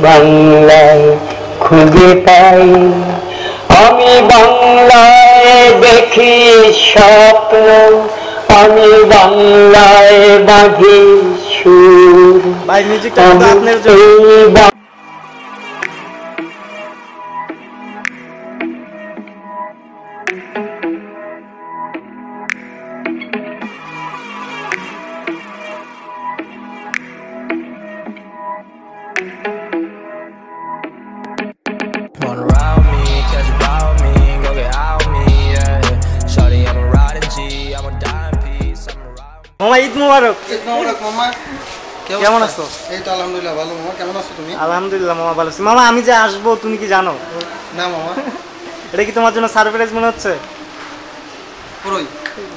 বাংলায় খুঁজে পাই, আমি বাংলায় দেখি স্বপ্ন, আমি বাংলায় বাঁধি সুর। ভাই মিউজিকটা কিন্তু আপনার জন্য। মামা ঈদ মোবারক। ঈদ মোবারক মামা। কেমন আছো? এই তো আলহামদুলিল্লাহ ভালো। মামা কেমন আছো তুমি? আলহামদুলিল্লাহ মামা ভালো আছি। মামা আমি যে আসবো তুমি কি জানো? না মামা। এটা কি তোমার জন্য সারপ্রাইজ মনে হচ্ছে?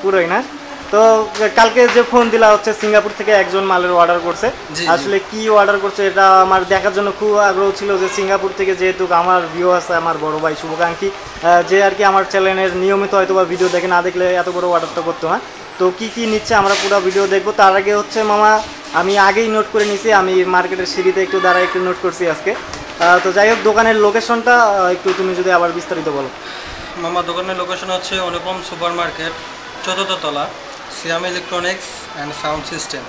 পুরোই না। তো কালকে যে ফোন দিলা হচ্ছে সিঙ্গাপুর থেকে একজন মালের অর্ডার করছে, আসলে কি অর্ডার করছে এটা আমার দেখার জন্য খুব আগ্রহ ছিল। যে সিঙ্গাপুর থেকে যেহেতু আমার ভিউ আছে, আমার বড় ভাই শুভাকাঙ্ক্ষী, যে আর কি আমার চ্যানেলের নিয়মিত হয়তো বা ভিডিও দেখে, না দেখলে এত বড় অর্ডারটা করতো না। তো কি কি নিচ্ছে আমরা পুরো ভিডিও দেখবো। তার আগে হচ্ছে মামা আমি আগেই নোট করে নিছি, আমি মার্কেটের সিঁড়িতে একটু দাঁড়ায় একটু নোট করছি আজকে। তো যাই হোক দোকানের লোকেশনটা একটু তুমি যদি আবার বিস্তারিত বলো। মামা দোকানের লোকেশন হচ্ছে অনুপম সুপার মার্কেট, 4th তলা, Siam electronics and sound system,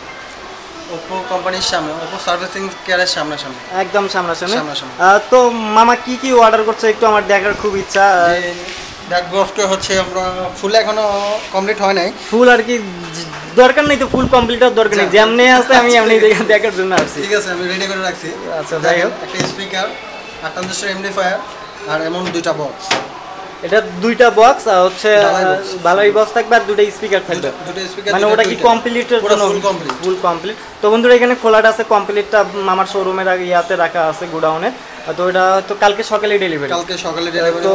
Oppo কোম্পানির সামনে, ওপো সার্ভিসিং কেয়ারের সামনাসামনি, একদম সামনাসামনি। তো মামা কি কি অর্ডার করছে একটু আমার দেখার খুব ইচ্ছা। ব্যাকবক্সটা হচ্ছে আমরা ফুল এখনো কমপ্লিট হয় নাই। ফুল আর কি দরকার নেই, তো ফুল কমপ্লিট আর দরকার নেই, যেমনি আছে আমি এমনি দেখার জন্য আসছি। ঠিক আছে আমি রেডি করে রাখছি। আচ্ছা যাই হোক, একটা স্পিকার, 8 ট্রানজিস্টর এমপ্লিফায়ার আর এমন দুইটা বক্স। এটা দুইটা বক্স আর হচ্ছে ভালোই বক্স থাকবে আর দুটো স্পিকার থাকবে, মানে ওটা কি কমপ্লিটের জন্য? Full complete. তো বন্ধুরা এখানে খোলাটা আছে, কমপ্লিটটা আমার শোরুমের ইয়াতে রাখা আছে গোডাউনে। তো এটা তো কালকে সকালে ডেলিভারি তো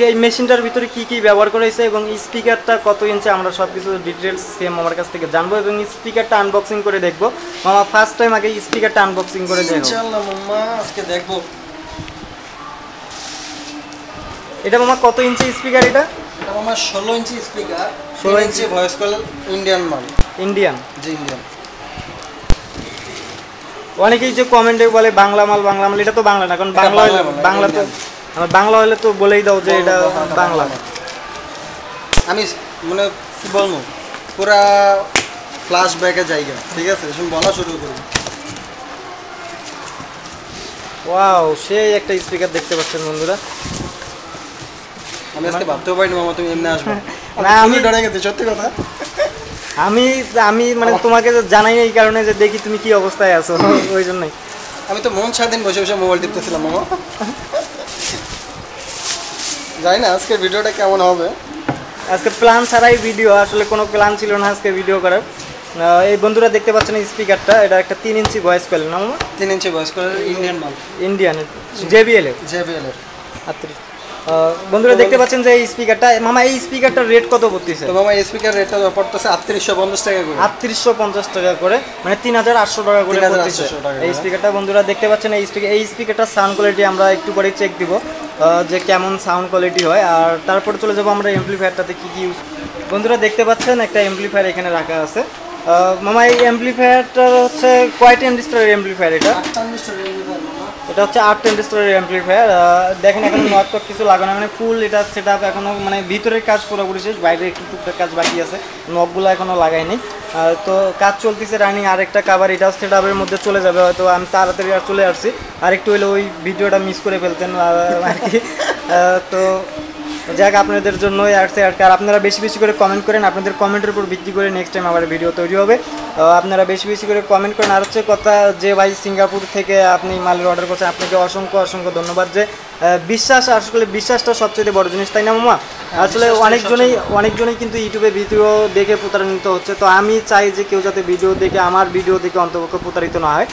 এই মেশিনটার ভিতরে কি কি ব্যবহার করেছে এবং স্পিকারটা কত ইঞ্চি আমরা সব কিছু ডিটেলস সেম আমার কাছ থেকে জানবো এবং স্পিকারটা আনবক্সিং করে দেখবো। মামা ফার্স্ট টাইম আগে স্পিকারটা আনবক্সিং করে দেখবো ইনশাআল্লাহ মামা, আজকে দেখবো। এটা মামা কত ইঞ্চি স্পিকার? এটা মামা 16 inch speaker, 16 inch voice call, Indian মাল। ইন্ডিয়ান? জি ইন্ডিয়ান। অনেকেই যে কমেন্টে বলে বাংলা মাল, বাংলা মাল, এটা তো বাংলা না, কারণ বাংলা হলে বাংলা তো আমার বাংলা হলে তো বলেই দাও যে এটা বাংলা। আমি মানে কি বলবো, পুরা ফ্ল্যাশব্যাকের জায়গা। ঠিক আছে শুন বলা শুরু করব। ওয়াও সেই একটা স্পিকার দেখতে পাচ্ছেন বন্ধুরা। আমি আজকে ভাবতেও পারিনি মামা তুমি এমনি আসবে। না আমি ডরে গেছি সত্যি কথা। আমি মানে তোমাকে জানাই এই কারণে যে দেখি তুমি কি অবস্থায় আছো, ওই জন্যই। আমি তো মন স্বাধীন বসে বসে মোবাইল টিপতেছিলাম মামা। জানি না আজকে ভিডিওটা কেমন হবে। আজকে প্ল্যান ছাড়াই ভিডিও, আসলে কোনো প্ল্যান ছিল না আজকে ভিডিও করার। এই বন্ধুরা দেখতে পাচ্ছেন এই স্পিকারটা, এটা একটা 3 ইঞ্চি ভয়েস কয়েল না মামা? 3 ইঞ্চি ভয়েস কয়েল, ইন্ডিয়ান মাল। ইন্ডিয়ান JBL এর। আচ্ছা বন্ধুরা দেখতে পাচ্ছেন যে এই স্পিকারটা, মামা এই স্পিকারটার রেট কত পড়তেছে? তো মামা এই স্পিকার রেটটা পড়তেছে 3850 টাকা করে। 3850 টাকা করে, মানে 3800 টাকা করে পড়তেছে এই স্পিকারটা। বন্ধুরা দেখতে পাচ্ছেন এই স্পিকারটার সাউন্ড কোয়ালিটি আমরা একটু পরে চেক দিব যে কেমন সাউন্ড কোয়ালিটি হয়। আর তারপরে চলে যাবো আমরা এমপ্লিফায়ারটাতে কি কি ইউজ। বন্ধুরা দেখতে পাচ্ছেন একটা এমপ্লিফায়ার এখানে রাখা আছে। মামা এই এমপ্লিফায়ারটা হচ্ছে কয় ট্রানজিস্টরের এমপ্লিফায়ার? এটা হচ্ছে 8 ট্রানজিস্টরের এমপ্লিফায়ার। দেখেন এখন নট কিছু লাগানো, মানে ফুল এটা সেটআপ এখনো, মানে ভিতরের কাজ পুরোপুরি শেষ, বাইরে একটু টুকটাক কাজ বাকি আছে, নবগুলো এখনো লাগাইনি। তো কাজ চলতেছে রানিং। আরেকটা কাভার এটা সেটআপের মধ্যে চলে যাবে, হয়তো আমি তাড়াতাড়ি আর চলে আসছি, আর একটু হলে ওই ভিডিওটা মিস করে ফেলতেন আর কি। তো যাক আপনাদের জন্যই আসছে আর কি। আর আপনারা বেশি বেশি করে কমেন্ট করেন, আপনাদের কমেন্টের উপর ভিত্তি করে নেক্সট টাইম আবার ভিডিও তৈরি হবে। আপনারা বেশি বেশি করে কমেন্ট করেন। আর হচ্ছে কথা যে ভাই সিঙ্গাপুর থেকে আপনি মালের অর্ডার করছেন, আপনাকে অসংখ্য অসংখ্য ধন্যবাদ। যে বিশ্বাস, আসলে বিশ্বাসটা সবচেয়ে বড় জিনিস, তাই না মামা? আসলে অনেকজনই কিন্তু ইউটিউবে ভিডিও দেখে প্রতারিত হচ্ছে। তো আমি চাই যে কেউ যাতে ভিডিও দেখে, আমার ভিডিও দেখে অন্তপক্ষে প্রতারিত না হয়।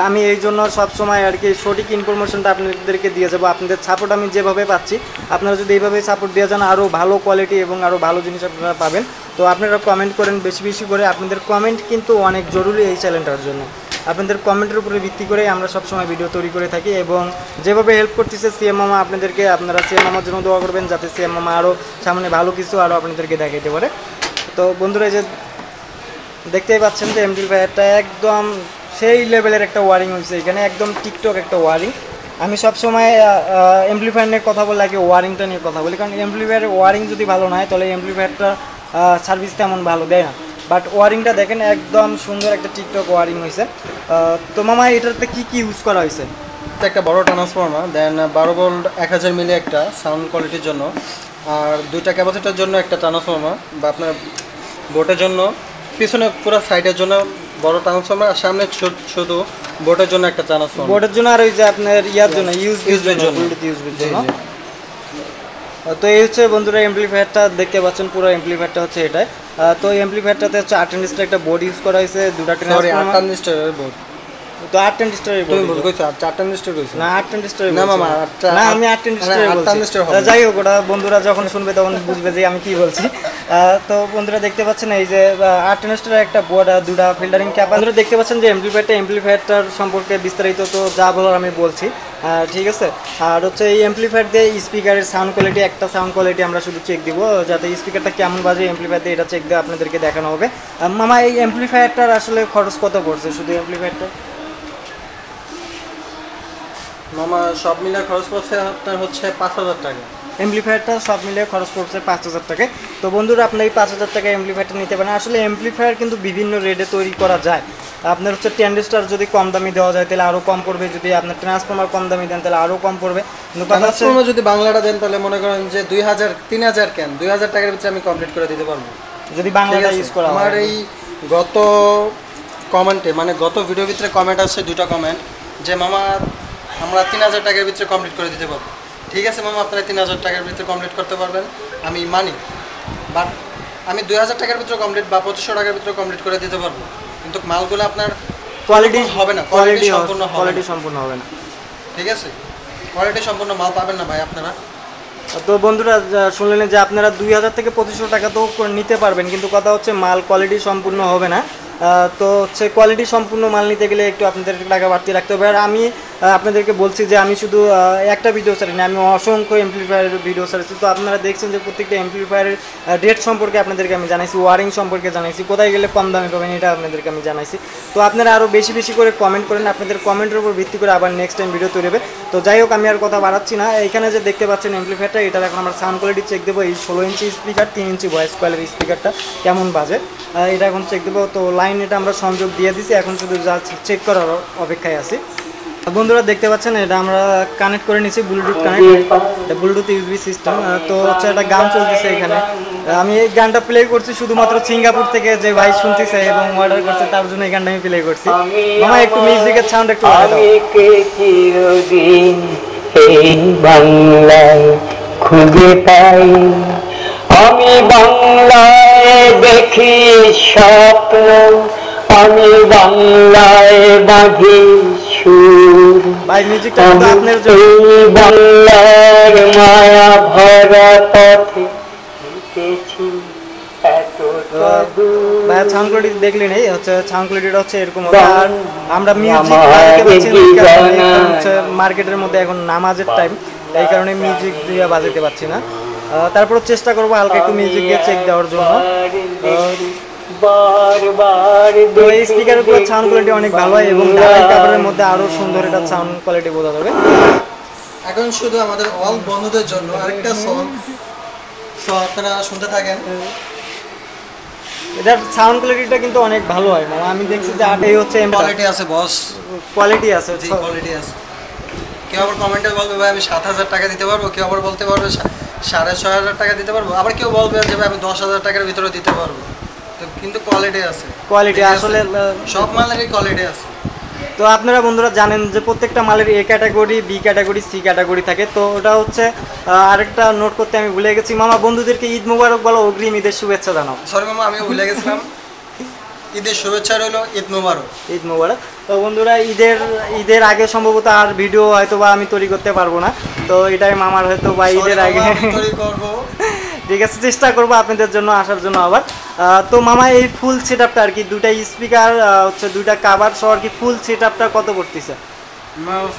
আমি এই জন্য সবসময় আর কি সঠিক ইনফরমেশনটা আপনাদেরকে দিয়ে যাবো। আপনাদের সাপোর্ট আমি যেভাবে পাচ্ছি, আপনারা যদি এইভাবে সাপোর্ট দিয়ে যান আরও ভালো কোয়ালিটি এবং আরও ভালো জিনিস আপনারা পাবেন। তো আপনারা কমেন্ট করেন বেশি বেশি করে, আপনাদের কমেন্ট কিন্তু অনেক জরুরি এই চ্যানেলটার জন্য। আপনাদের কমেন্টের উপরে ভিত্তি করে আমরা সবসময় ভিডিও তৈরি করে থাকি এবং যেভাবে হেল্প করতেছে সিএম মামা আপনাদেরকে, আপনারা সিএম মামার জন্য দোয়া করবেন যাতে সিএম মামা আরও সামনে ভালো কিছু আরও আপনাদেরকে দেখাইতে পারে। তো বন্ধুরা যে দেখতেই পাচ্ছেন যে এমপ্লিফায়ারটা একদম সেই লেভেলের একটা ওয়ারিং হয়েছে এখানে, একদম টিকটক একটা ওয়ারিং। আমি সবসময় অ্যাম্পলিফায়ার নিয়ে কথা বলি, আগে ওয়ারিংটা নিয়ে কথা বলি, কারণ অ্যাম্পলিফায়ারের ওয়ারিং যদি ভালো না হয় তাহলে অ্যাম্পলিফায়ারটা সার্ভিস তেমন ভালো দেয় না। বাট ওয়ারিংটা দেখেন একদম সুন্দর একটা টিকটক ওয়ারিং হয়েছে। তো মামা এটাতে কি কি ইউজ করা হয়েছে? একটা বড় ট্রান্সফর্মার, দেন 12 ভোল্ট 1000 মিলি একটা সাউন্ড কোয়ালিটির জন্য, আর 2টা ক্যাপাসিটার জন্য একটা ট্রান্সফর্মার, বা আপনার বোটের জন্য পিছনে পুরো সাইডের জন্য বড় ট্রান্সফর্মার, আর সামনে শুধু বোটের জন্য একটা ট্রান্সফর্মার। বোটের জন্য আর ওই যে আপনার ইয়ার জন্য ইউজের জন্য। তো এই হচ্ছে বন্ধুরা অ্যাম্পলিফায়ারটা দেখতে পাচ্ছেন, পুরো অ্যাম্পলিফায়ারটা হচ্ছে এটাই। তো এই অ্যাম্পলিফায়ারটাতে হচ্ছে 8 ট্রানজিস্টার একটা বোর্ড ইউজ করা হয়েছে, 2টা ট্রান্সফর্মার। 8 ট্রানজিস্টারের বোর্ড তো 8 ট্রানজিস্টারের বোর্ড। তুমি বল কইছো 4 ট্রানজিস্টার কইছো? না 8 ট্রানজিস্টারের না মামা, না আমি 8 ট্রানজিস্টারের বলছি। যাই হোক, ওটা বন্ধুরা যখন শুনবে তখন বুঝবে যে আমি কি বলছি। তো বন্ধুরা দেখতে পাচ্ছেন এই যে 8 ট্রানজিস্টারের একটা বোর্ড আর 2টা ফিল্টারিং ক্যাপ। বন্ধুরা দেখতে পাচ্ছেন যে অ্যাম্পলিফায়ারটার সম্পর্কে বিস্তারিত তো যা বলার আমি বলছি, ঠিক আছে। আর হচ্ছে এই অ্যাম্পলিফায়ার দিয়ে স্পিকারের সাউন্ড কোয়ালিটি, একটা সাউন্ড কোয়ালিটি আমরা শুধু চেক দিব, যাতে স্পিকারটা কেমন বাজে অ্যাম্পলিফায়ার দিয়ে এটা চেক দিয়ে আপনাদেরকে দেখানো হবে। মামা এই অ্যাম্পলিফায়ারটার আসলে খরচ কত পড়ছে শুধু অ্যাম্পলিফায়ারটা? মামা সব মিলে খরচ পড়ছে আপনার হচ্ছে 5000 টাকা। অ্যাম্পলিফায়ারটা সব মিলিয়ে খরচ পড়ছে 5000 টাকা। তো বন্ধুরা আপনার এই 5000 টাকা অ্যাম্পলিফায়ারটা নিতে পারেন। আসলে অ্যাম্পলিফায়ার কিন্তু বিভিন্ন রেটে তৈরি করা যায়। আপনার হচ্ছে ট্রানজিস্টার যদি কম দামি দেওয়া যায় তাহলে আরও কম পড়বে, যদি আপনার ট্রান্সফর্মার কম দামি দেন তাহলে আরও কম পড়বে। ট্রান্সফর্মার যদি বাংলাটা দেন তাহলে মনে করেন যে 2000 3000 কেন 2000 টাকার ভিতরে আমি কমপ্লিট করে দিতে পারবো যদি বাংলাটা ইউজ করা হয়। আমার এই গত কমেন্টে, মানে গত ভিডিওর ভিতরে কমেন্ট আসছে 2টা কমেন্ট যে মামা আমরা 3000 টাকার ভিতরে কমপ্লিট করে দিতে পারবো। ঠিক আছে মামা, আপনারা 3000 টাকার ভিতরে কমপ্লিট করতে পারবেন, আমি মানি। বাট আমি 2000 টাকার ভিতরে কমপ্লিট বা 2500 টাকার ভিতরে কমপ্লিট করে দিতে পারবো, কিন্তু মালগুলো আপনার কোয়ালিটি হবে না, কোয়ালিটি সম্পূর্ণ হবে না। ঠিক আছে, কোয়ালিটি সম্পূর্ণ মাল পাবেন না ভাই আপনারা। তো বন্ধুরা শুনলেন যে আপনারা 2000 থেকে 2500 টাকা তো নিতে পারবেন, কিন্তু কথা হচ্ছে মাল কোয়ালিটি সম্পূর্ণ হবে না। তো হচ্ছে কোয়ালিটি সম্পূর্ণ মাল নিতে গেলে একটু আপনাদের টাকা বাড়তি রাখতে হবে। আর আমি আপনাদেরকে বলছি যে আমি শুধু একটা ভিডিও ছাড়িনি, আমি অসংখ্য অ্যাম্পলিফায়ারের ভিডিও ছাড়ছি। তো আপনারা দেখছেন যে প্রত্যেকটা অ্যাম্পলিফায়ারের রেট সম্পর্কে আপনাদেরকে আমি জানাইছি, ওয়ারিং সম্পর্কে জানাইছি, কোথায় গেলে কম দামে পাবেন এটা আপনাদেরকে আমি জানাইছি। তো আপনারা আরও বেশি বেশি করে কমেন্ট করেন, আপনাদের কমেন্টের উপর ভিত্তি করে আবার নেক্সট টাইম ভিডিও তৈরি হবে। তো যাই হোক, আমি আর কথা বাড়াচ্ছি না। এখানে যে দেখতে পাচ্ছেন অ্যাম্পলিফায়ারটা, এটার এখন আমরা সাউন্ড কোয়ালিটি চেক দেবো। এই 16 ইঞ্চি স্পিকার, 3 ইঞ্চি ভয়েস কয়েলের স্পিকারটা কেমন বাজে এটা এখন চেক দেবো। তো লাইন এটা আমরা সংযোগ দিয়ে দিছি, এখন শুধু যা চেক করার অপেক্ষায় আছি। বন্ধুরা দেখতে পাচ্ছেন এটা আমরা কানেক্ট করে নিয়েছি, Bluetooth connect, Bluetooth USB system. তো হচ্ছে একটা গান চলতেছে এখানে, আমি এই গানটা প্লে করছি শুধুমাত্র সিঙ্গাপুর থেকে যে ভাই শুনতেছে এবং অর্ডার করছে তার জন্য এই গানটা আমি প্লে করছি। মামা একটু মিউজিকের সাউন্ড একটু বাড়াও। এই বাংলায় খুঁজে পাই, আমি বাংলায় দেখি স্বপ্ন, আমি বাংলায় বাঁধি সুর, ভাই মিউজিকটা কিন্তু আপনার জন্য। বাংলার মায়া ভরা পথে হেঁটেছি ভাই সাউন্ড কোয়ালিটি দেখলি নেই, হচ্ছে সাউন্ড কোয়ালিটিটা হচ্ছে এরকম হবে। আর আমরা মিউজিক হচ্ছে মার্কেটের মধ্যে এখন নামাজের টাইম, এই কারণে মিউজিক দিয়ে বাজাতে পারছি না। তারপর চেষ্টা করবো হালকা একটু মিউজিক দিয়ে চেক দেওয়ার জন্য। তো এই স্পিকারগুলো সাউন্ড কোয়ালিটি অনেক ভালো হয় এবং ঢালাই কাপড়ের মধ্যে আরো সুন্দর এটা সাউন্ড কোয়ালিটি বোঝা যাবে। এখন শুধু আমাদের অল বন্ধুদের জন্য আরেকটা সং, সো আপনারা শুনতে থাকেন। এটার সাউন্ড কোয়ালিটিটা কিন্তু অনেক ভালো হয়, মানে আমি দেখছি যে এই হচ্ছে কোয়ালিটি আছে বস, কোয়ালিটি আছে, জি কোয়ালিটি আছে। কেউ আবার কমেন্টে বলবে ভাই আমি 7000 টাকা দিতে পারবো, কেউ আবার বলতে পারবে 6500 টাকা দিতে পারবো, আবার কেউ বলবে যে ভাই আমি 10,000 টাকার ভিতরে দিতে পারবো। তো কিন্তু কোয়ালিটি আছে, কোয়ালিটি আসলে সব মালেরই কোয়ালিটি আছে। তো আপনারা বন্ধুরা জানেন যে প্রত্যেকটা মালের A category, B category, C category থাকে। তো ওটা হচ্ছে আরেকটা নোট করতে আমি ভুলে গেছি। মামা বন্ধুদেরকে ঈদ মুবারক বলো, অগ্রিম ঈদের শুভেচ্ছা জানাও। সরি মামা, আমিও ভুলে গেছিলাম। ঈদের শুভেচ্ছা রইলো, ঈদ মুবারক। ঈদ মুবারক। তো বন্ধুরা ঈদের আগে সম্ভবত আর ভিডিও হয়তো বা আমি তৈরি করতে পারবো না, তো এটাই মামার হয়তো বা ঈদের আগে তৈরি করব। ঠিক আছে, চেষ্টা করবো আপনাদের জন্য আসার জন্য আবার। তো মামা এই ফুল সেটআপটা আর কি, দুটা স্পিকার হচ্ছে, দুইটা কাভার সহ আর কি, ফুল সেটআপটা কত পড়তেছে?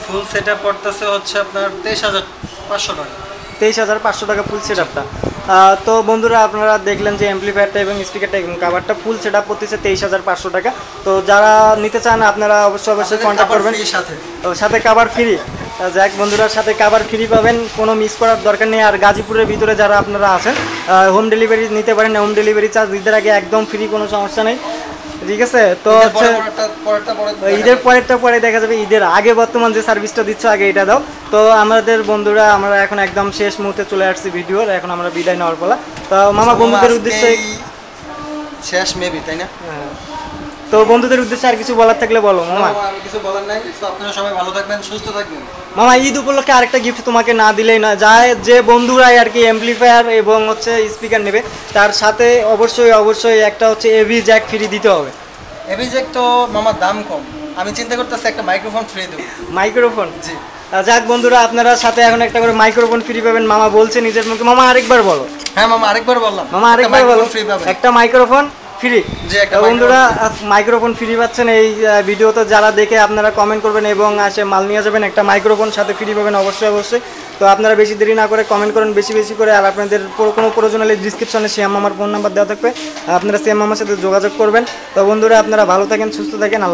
ফুল সেটআপ পড়তেছে হচ্ছে আপনার 23,500 টাকা। 23,500 টাকা ফুল সেটআপটা। তো বন্ধুরা আপনারা দেখলেন যে অ্যাম্পলিফায়ারটা এবং স্পিকারটা এবং কাভারটা ফুল সেট আপ করতেছে 23,500 টাকা। তো যারা নিতে চান আপনারা অবশ্যই কন্ট্যাক্ট করবেন। সাথে কাভার ফ্রি, যাক বন্ধুরার সাথে কাভার ফ্রি পাবেন, কোনো মিস করার দরকার নেই। আর গাজীপুরের ভিতরে যারা আপনারা আছেন হোম ডেলিভারি নিতে পারেন, হোম ডেলিভারি চার্জ ঈদের আগে একদম ফ্রি, কোনো সমস্যা নেই, ঠিক আছে। তো হচ্ছে ঈদের পরেরটা পরে দেখা যাবে, ঈদের আগে বর্তমান যে সার্ভিসটা দিচ্ছ আগে এটা দাও। তো আমাদের বন্ধুরা আমরা এখন একদম শেষ মুহূর্তে চলে আসছি ভিডিওর, এখন আমরা বিদায় নেওয়ার পালা। তো মামা বন্ধুদের উদ্দেশ্যে শেষ মেবি, তাই না? তো বন্ধুদের উদ্দেশ্যে আর কিছু বলার থাকলে বলো মামা। আমি কিছু বলার নাই, আপনারা সবাই ভালো থাকবেন, সুস্থ থাকবেন। মামা ঈদ উপলক্ষে আরেকটা গিফট তোমাকে না দিলেই না যায়, যে বন্ধুরাই আর কি অ্যাম্পলিফায়ার এবং হচ্ছে স্পিকার নেবে তার সাথে অবশ্যই একটা হচ্ছে এভি জ্যাক ফ্রি দিতে হবে। এভি জ্যাক তো মামার দাম কম, আমি চিন্তা করতেছি একটা মাইক্রোফোন ফ্রি দেবো। মাইক্রোফোন, জি। যাক বন্ধুরা আপনারা সাথে এখন একটা করে মাইক্রোফোন ফ্রি পাবেন, মামা বলছে নিজের মুখে। মামা আরেকবার বলো। হ্যাঁ মামা আরেকবার বললাম, মামা আরেকবার বলো, একটা মাইক্রোফোন ফ্রি। বন্ধুরা মাইক্রোফোন ফ্রি পাচ্ছেন এই ভিডিওতে, যারা দেখে আপনারা কমেন্ট করবেন এবং আসে মাল নিয়ে যাবেন, একটা মাইক্রোফোন সাথে ফ্রি পাবেন অবশ্যই। তো আপনারা বেশি দেরি না করে কমেন্ট করেন বেশি করে। আর আপনাদের কোনো প্রয়োজন হলে ডিসক্রিপশনে শ্যাম মামার ফোন নাম্বার দেওয়া থাকবে, আপনারা শ্যাম মামার সাথে যোগাযোগ করবেন। তো বন্ধুরা আপনারা ভালো থাকেন, সুস্থ থাকেন, আল্লাহ।